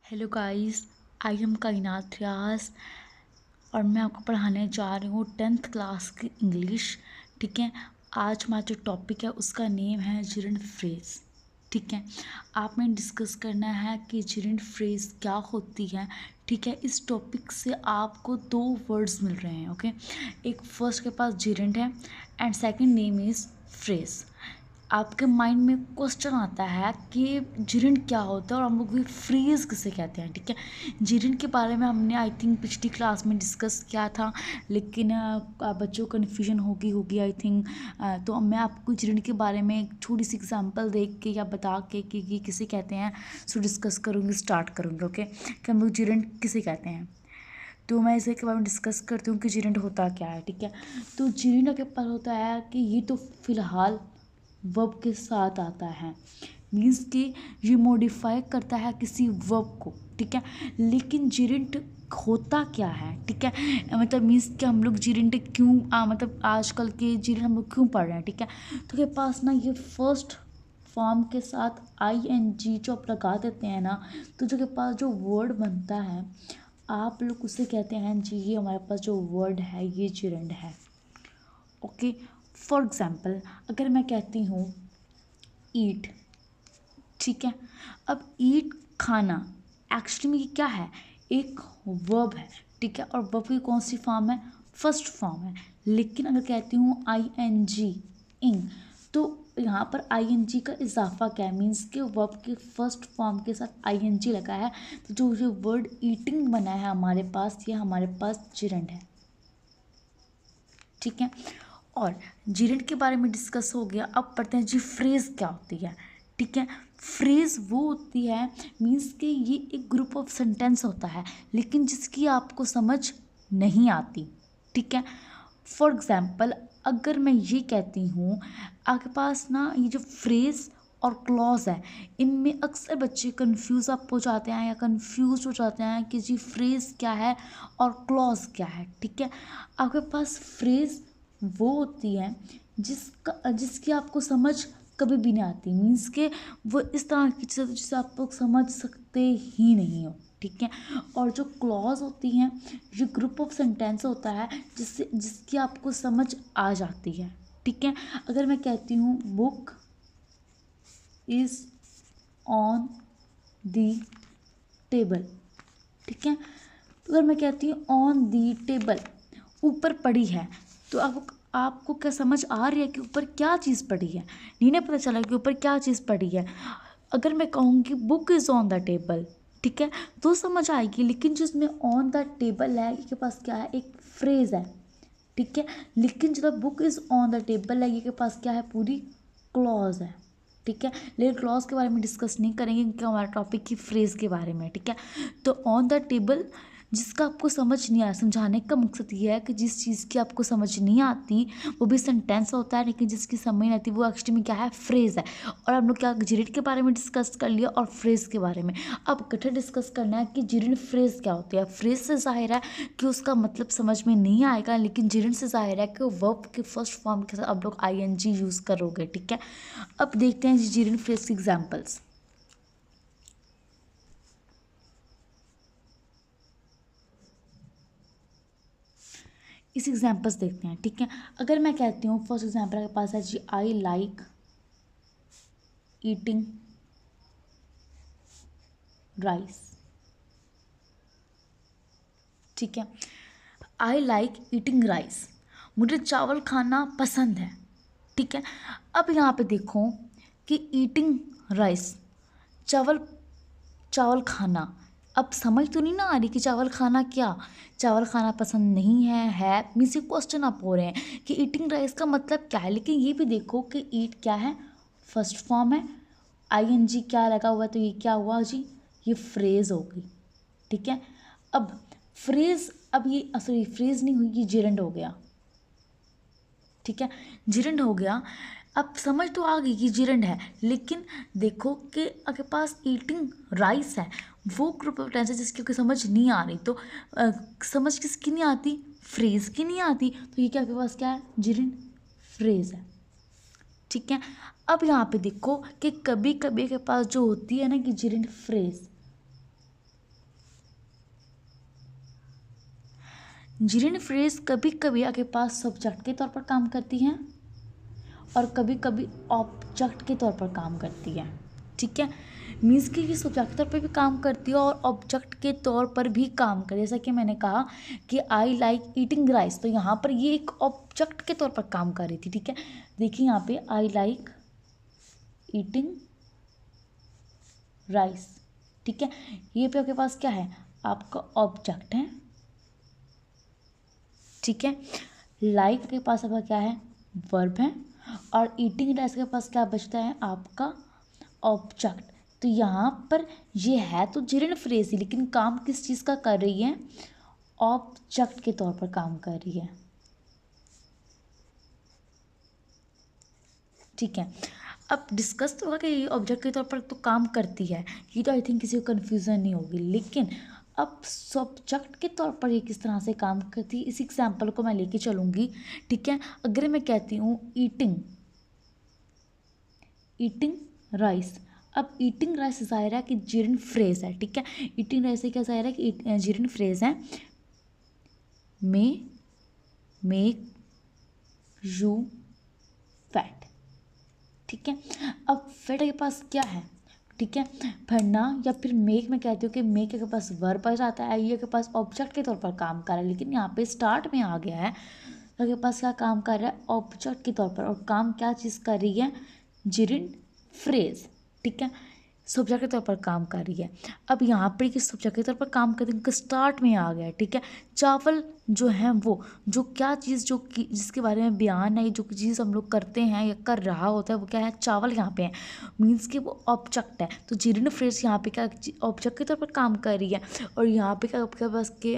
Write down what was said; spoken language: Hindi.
हेलो गाइस, आई एम कायनात रियाज और मैं आपको पढ़ाने जा रही हूँ 10th क्लास की इंग्लिश। ठीक है। आज हमारा जो टॉपिक है उसका नेम है जिरंड फ्रेज। ठीक है। आपने डिस्कस करना है कि जिरंड फ्रेज क्या होती है। ठीक है। इस टॉपिक से आपको दो वर्ड्स मिल रहे हैं। ओके। एक फर्स्ट के पास जिरंड है and second name is phrase. आपके माइंड में क्वेश्चन आता है कि जिरंड क्या होता है और हम लोग भी फ्रीज किसे कहते हैं। ठीक है। जिरंड के बारे में हमने आई थिंक पिछली क्लास में डिस्कस किया था, लेकिन बच्चों को कन्फ्यूजन होगी आई थिंक। तो मैं आपको जिरंड के बारे में एक छोटी सी एग्जांपल देख के या बता के कि ये किसे कहते हैं सो डिस्कस करूँगी, स्टार्ट करूँगी। ओके, कि हम लोग जिरंड किसे कहते हैं। तो मैं इसे के बारे में डिस्कस करती हूँ कि जिरंड होता क्या है। ठीक है। तो जिरंड के पास होता है कि ये तो फिलहाल वर्ब के साथ आता है, मीन्स कि ये मॉडिफाई करता है किसी वर्ब को। ठीक है। लेकिन जिरंड होता क्या है। ठीक है। मतलब मीन्स कि हम लोग जिरंड क्यों मतलब आजकल के जिरंड हम लोग क्यों पढ़ रहे हैं। ठीक है। तो के पास ना ये फर्स्ट फॉर्म के साथ ING जो आप लगा देते हैं ना, तो जो के पास जो वर्ड बनता है आप लोग उसे कहते हैं जी ये हमारे पास जो वर्ड है ये जिरंड है। ओके। फॉर एग्जाम्पल अगर मैं कहती हूँ ईट। ठीक है। अब ईट खाना एक्चुअली में ये क्या है, एक वर्ब है। ठीक है। और वर्ब की कौन सी फॉर्म है, फर्स्ट फॉर्म है। लेकिन अगर कहती हूँ ING इंग, तो यहाँ पर ING का इजाफा क्या है, मीन्स के वर्ब के फर्स्ट फॉर्म के साथ ING लगा है, तो जो ये वर्ड ईटिंग बना है हमारे पास, ये हमारे पास जिरंड है। ठीक है। और जिरंड के बारे में डिस्कस हो गया, अब पढ़ते हैं जी फ्रेज क्या होती है। ठीक है। फ्रेज वो होती है, मीन्स कि ये एक ग्रुप ऑफ सेंटेंस होता है लेकिन जिसकी आपको समझ नहीं आती। ठीक है। फॉर एग्जाम्पल अगर मैं ये कहती हूँ, आपके पास ना ये जो फ्रेज और क्लॉज है इनमें अक्सर बच्चे कंफ्यूज अप हो जाते हैं या कंफ्यूज हो जाते हैं कि जी फ्रेज क्या है और क्लॉज क्या है। ठीक है। आपके पास फ्रेज वो होती है जिसकी आपको समझ कभी भी नहीं आती, मीन्स के वो इस तरह की चीज़ जिसे आप लोग समझ सकते ही नहीं हो। ठीक है। और जो क्लॉज होती हैं ये ग्रुप ऑफ सेंटेंस होता है जिसकी आपको समझ आ जाती है। ठीक है। अगर मैं कहती हूँ book is on the table. ठीक है। तो अगर मैं कहती हूँ ऑन दी टेबल, ऊपर पड़ी है, तो आपको क्या समझ आ रही है कि ऊपर क्या चीज़ पड़ी है, नहीं ना पता चला कि ऊपर क्या चीज़ पड़ी है। अगर मैं कहूँगी book is on the table, ठीक है, तो समझ आएगी। लेकिन जिसमें ऑन द टेबल है इसके पास क्या है, एक फ्रेज है। ठीक है। लेकिन जब book is on the table है ये के पास क्या है, पूरी क्लॉज है। ठीक है। लेकिन क्लॉज के बारे में डिस्कस नहीं करेंगे क्योंकि हमारा टॉपिक की फ्रेज के बारे में। ठीक है। तो ऑन द टेबल जिसका आपको समझ नहीं आया, समझाने का मकसद ये है कि जिस चीज़ की आपको समझ नहीं आती वो भी सेंटेंस होता है, लेकिन जिसकी समझ नहीं आती वो एक्चुअली में क्या है, फ्रेज है। और हम लोग क्या जिरंड के बारे में डिस्कस कर लिया और फ्रेज के बारे में। अब इकट्ठे डिस्कस करना है कि जिरंड फ्रेज क्या होती है। फ्रेज से जाहिर है कि उसका मतलब समझ में नहीं आएगा, लेकिन जिरंड से जाहिर है कि वर्ब के फर्स्ट फॉर्म के साथ आप लोग ING यूज़ करोगे। ठीक है। अब देखते हैं जिरंड फ्रेज की एग्जाम्पल्स। इस एग्जाम्पल्स देखते हैं। ठीक है। अगर मैं कहती हूँ फर्स्ट एग्जाम्पल के पास है जी आई लाइक ईटिंग राइस। ठीक है। आई लाइक ईटिंग राइस, मुझे चावल खाना पसंद है। ठीक है। अब यहाँ पे देखो कि ईटिंग राइस, चावल चावल खाना, अब समझ तो नहीं ना आ रही कि चावल खाना क्या, चावल खाना पसंद नहीं है मीन्स ये क्वेश्चन आप हो रहे हैं कि ईटिंग राइस का मतलब क्या है। लेकिन ये भी देखो कि ईट क्या है, फर्स्ट फॉर्म है, ING क्या लगा हुआ है, तो ये क्या हुआ जी, ये फ्रेज होगी। ठीक है। अब फ्रेज, अब ये सॉरी फ्रेज नहीं हुई, ये जिरंड हो गया। ठीक है। जिरंड हो गया। अब समझ तो आ गई कि जिरंड है, लेकिन देखो कि आपके पास ईटिंग राइस है, वो ग्रुप ऑफ टेंस है जिसकी कोई समझ नहीं आ रही। तो समझ किसकी नहीं आती, फ्रेज की नहीं आती, तो ये क्या आपके पास क्या है, जिरंड फ्रेज है। ठीक है। अब यहाँ पे देखो कि कभी कभी के पास जो होती है ना कि जिरंड फ्रेज, जिरेंट फ्रेज कभी कभी आपके पास सब्जेक्ट के तौर पर काम करती हैं और कभी कभी ऑब्जेक्ट के तौर पर काम करती है। ठीक है, मीन्स कि ये सब्जेक्ट के तौर पर भी काम करती है और ऑब्जेक्ट के तौर पर भी काम करे। जैसा कि मैंने कहा कि आई लाइक ईटिंग राइस, तो यहाँ पर ये एक ऑब्जेक्ट के तौर पर काम कर रही थी। ठीक है, देखिए यहाँ पे आई लाइक ईटिंग राइस। ठीक है, ये पे आपके पास क्या है, आपका ऑब्जेक्ट है। ठीक है, लाइक के पास आपका क्या है, वर्ब है, और ईटिंग राइस के पास क्या बचता है, आपका ऑब्जेक्ट। तो यहाँ पर ये है तो जिरेंट फ्रेज ही, लेकिन काम किस चीज़ का कर रही है, ऑब्जेक्ट के तौर पर काम कर रही है। ठीक है, अब डिस्कस तो होगा कि ये ऑब्जेक्ट के तौर पर तो काम करती है, ये तो आई थिंक किसी को कन्फ्यूज़न नहीं होगी। लेकिन अब सब्जेक्ट के तौर पर ये किस तरह से काम करती है, इस एग्जाम्पल को मैं लेके चलूँगी। ठीक है, अगर मैं कहती हूँ ईटिंग राइस, अब ईटिंग राइस ज़ाहिर है कि जिरेंट फ्रेज है। ठीक है, ईटिंग राइस से क्या ज़ाहिर है कि जिरेंट फ्रेज है, मे मेक यू फैट। ठीक है, अब फैट के पास क्या है, ठीक है, भरना, या फिर मेक में कहती हूँ कि मेक के पास वर्ब आ जाता है, ये के पास ऑब्जेक्ट के तौर पर काम कर रहा है। लेकिन यहाँ पे स्टार्ट में आ गया है तो के पास क्या काम कर रहा है, ऑब्जेक्ट के तौर पर, और काम क्या चीज़ कर रही है, जिरेंट फ्रेज। ठीक है, सब्जेक्ट के तौर पर काम कर रही है। अब यहाँ पर कि सब्जेक्ट के तौर पर काम करती है, स्टार्ट में आ गया है। ठीक है, चावल जो है वो, जो क्या चीज़ जो जिसके बारे में बयान है, जो चीज़ हम लोग करते हैं या कर रहा होता है, वो क्या है, चावल यहाँ पे है, मीन्स कि वो ऑब्जेक्ट है। तो जिरेंट फ्रेज यहाँ पे क्या ऑब्जेक्ट के तौर पर काम कर रही है, और यहाँ पे क्या आपके पास के